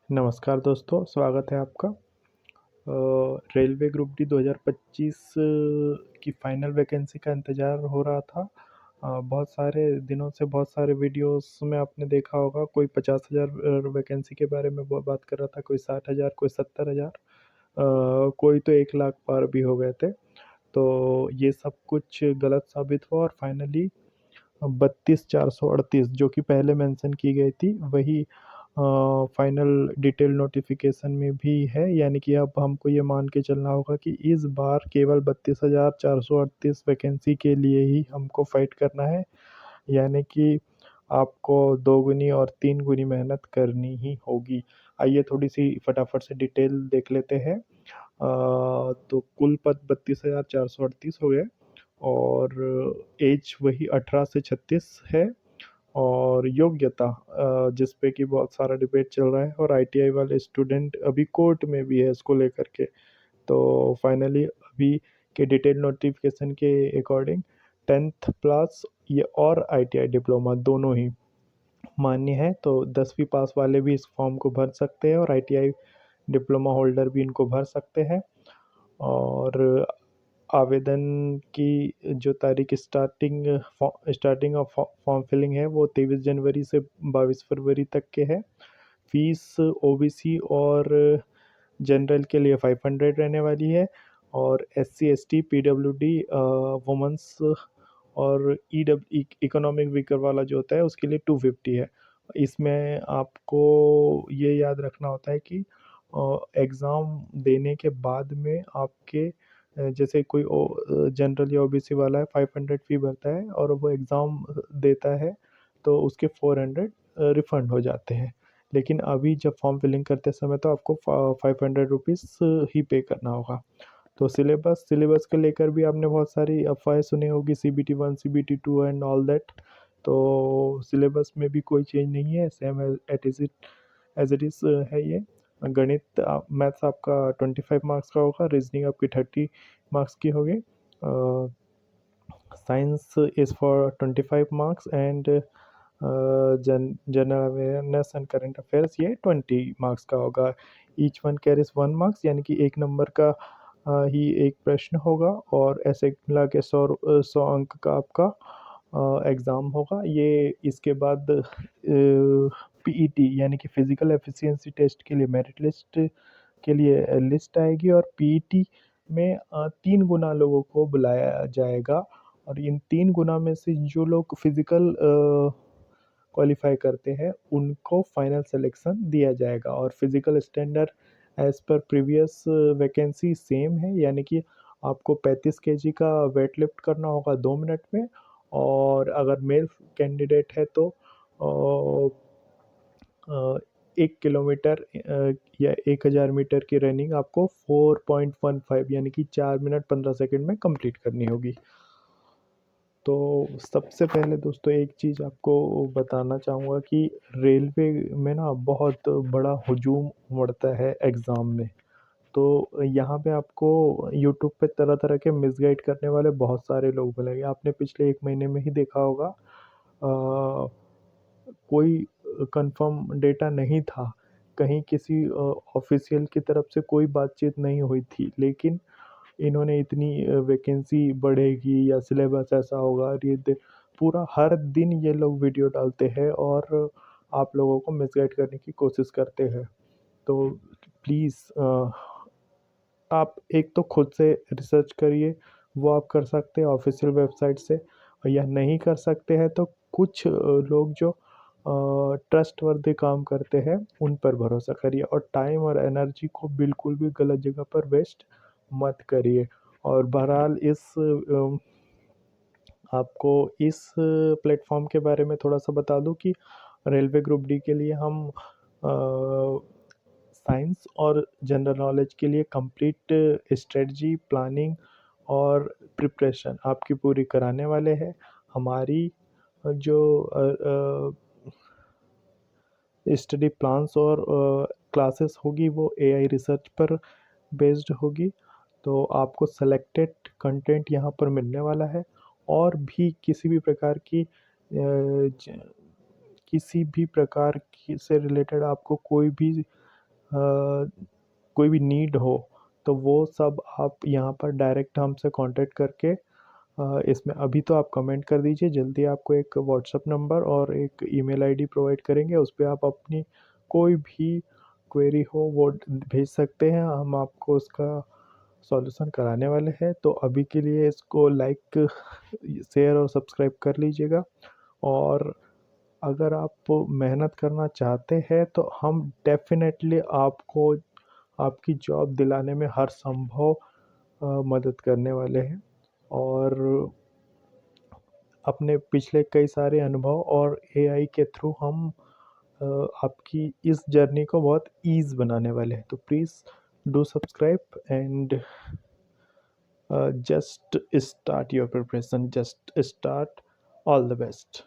नमस्कार दोस्तों, स्वागत है आपका। रेलवे ग्रुप डी 2025 की फाइनल वैकेंसी का इंतज़ार हो रहा था। बहुत सारे दिनों से बहुत सारे वीडियोस में आपने देखा होगा, कोई 50,000 वैकेंसी के बारे में बात कर रहा था, कोई 60,000, कोई 70,000, कोई तो 1 लाख पार भी हो गए थे। तो ये सब कुछ गलत साबित हुआ और फाइनली 32,438 जो कि पहले मेंशन की गई थी वही फाइनल डिटेल नोटिफिकेशन में भी है। यानी कि अब हमको ये मान के चलना होगा कि इस बार केवल 32,438 वैकेंसी के लिए ही हमको फाइट करना है। यानी कि आपको 2 गुनी और 3 गुनी मेहनत करनी ही होगी। आइए थोड़ी सी फटाफट से डिटेल देख लेते हैं। तो कुल पद 32,438 हो गए और एज वही 18 से 36 है। और योग्यता जिस पे कि बहुत सारा डिबेट चल रहा है और आईटीआई वाले स्टूडेंट अभी कोर्ट में भी है इसको लेकर के। तो फाइनली अभी के डिटेल नोटिफिकेशन के अकॉर्डिंग 10th प्लस ये और आईटीआई डिप्लोमा दोनों ही मान्य है। तो 10वीं पास वाले भी इस फॉर्म को भर सकते हैं और आईटीआई डिप्लोमा होल्डर भी इनको भर सकते हैं। और आवेदन की जो तारीख स्टार्टिंग ऑफ फॉर्म फिलिंग है वो 23 जनवरी से 22 फरवरी तक के है। फीस ओबीसी और जनरल के लिए 500 रहने वाली है और एससी एसटी पीडब्ल्यूडी वुमेंस और इकोनॉमिक वीकर वाला जो होता है उसके लिए 250 है। इसमें आपको ये याद रखना होता है कि एग्ज़ाम देने के बाद में आपके जैसे कोई जनरल या ओबीसी वाला है 500 फ़ी भरता है और वो एग्ज़ाम देता है तो उसके 400 रिफ़ंड हो जाते हैं। लेकिन अभी जब फॉर्म फिलिंग करते समय तो आपको 500 रुपीज़ ही पे करना होगा। तो सिलेबस को लेकर भी आपने बहुत सारी अफवाहें सुनी होगी, CBT 1 CBT 2 and all that. तो सिलेबस में भी कोई चेंज नहीं है, सेम एज इट इज़ है ये। गणित मैथ्स आपका 25 मार्क्स का होगा, रीजनिंग आपकी 30 मार्क्स की होगी। Science is for 25 marks and general awareness and current affairs ये 20 मार्क्स का होगा। ईच वन कैरीज 1 मार्क्स यानी कि 1 नंबर का ही एक प्रश्न होगा और ऐसे मिला के 100 अंक का आपका एग्ज़ाम होगा। ये इसके बाद पीईटी यानी कि फिजिकल एफिशिएंसी टेस्ट के लिए मेरिट लिस्ट के लिए लिस्ट आएगी और पीईटी में 3 गुना लोगों को बुलाया जाएगा और इन 3 गुना में से जो लोग फिजिकल क्वालिफाई करते हैं उनको फाइनल सिलेक्शन दिया जाएगा। और physical standard as per previous vacancy same है, यानी कि आपको 35 kg का वेट लिफ्ट करना होगा 2 मिनट में। और अगर मेल कैंडिडेट है तो 1 किलोमीटर या 1,000 मीटर की रनिंग आपको 4.15 यानी कि 4 मिनट 15 सेकंड में कंप्लीट करनी होगी। तो सबसे पहले दोस्तों एक चीज़ आपको बताना चाहूँगा कि रेलवे में ना बहुत बड़ा हुजूम उमड़ता है एग्ज़ाम में। तो यहाँ पे आपको यूट्यूब पे तरह-तरह के मिसगाइड करने वाले बहुत सारे लोग मिलेंगे। आपने पिछले 1 महीने में ही देखा होगा कोई कंफर्म डेटा नहीं था। कहीं किसी ऑफ़िशियल की तरफ से कोई बातचीत नहीं हुई थी। लेकिन इन्होंने इतनी वैकेंसी बढ़ेगी या सिलेबस ऐसा होगा और ये पूरा हर दिन ये लोग वीडियो डालते हैं और आप लोगों को मिसगाइड करने की कोशिश करते हैं। तो प्लीज़ आप एक तो खुद से रिसर्च करिए, वो आप कर सकते हैं ऑफ़िशियल वेबसाइट से। या नहीं कर सकते हैं तो कुछ लोग जो ट्रस्टवर्दी काम करते हैं उन पर भरोसा करिए और टाइम और एनर्जी को बिल्कुल भी गलत जगह पर वेस्ट मत करिए। और बहरहाल आपको इस प्लेटफ़ॉर्म के बारे में थोड़ा-सा बता दूँ कि रेलवे ग्रुप डी के लिए हम साइंस और जनरल नॉलेज के लिए कंप्लीट स्ट्रेटजी, प्लानिंग और प्रिपरेशन आपकी पूरी कराने वाले हैं। हमारी जो स्टडी प्लान्स और क्लासेस होगी वो एआई रिसर्च पर बेस्ड होगी। तो आपको सेलेक्टेड कंटेंट यहाँ पर मिलने वाला है और भी किसी भी प्रकार की किसी भी प्रकार की से रिलेटेड आपको कोई भी कोई भी नीड हो तो वो सब आप यहाँ पर डायरेक्ट हमसे कांटेक्ट करके इसमें अभी तो आप कमेंट कर दीजिए, जल्दी आपको एक व्हाट्सएप नंबर और एक ईमेल आईडी प्रोवाइड करेंगे, उस पे आप अपनी कोई भी क्वेरी हो वो भेज सकते हैं, हम आपको उसका सॉल्यूशन कराने वाले हैं। तो अभी के लिए इसको लाइक शेयर और सब्सक्राइब कर लीजिएगा। और अगर आप मेहनत करना चाहते हैं तो हम डेफिनेटली आपको आपकी जॉब दिलाने में हर संभव मदद करने वाले हैं। और अपने पिछले कई सारे अनुभव और एआई के थ्रू हम आपकी इस जर्नी को बहुत ईज़ बनाने वाले हैं। तो please do subscribe and just start your preparation, just start. All the best.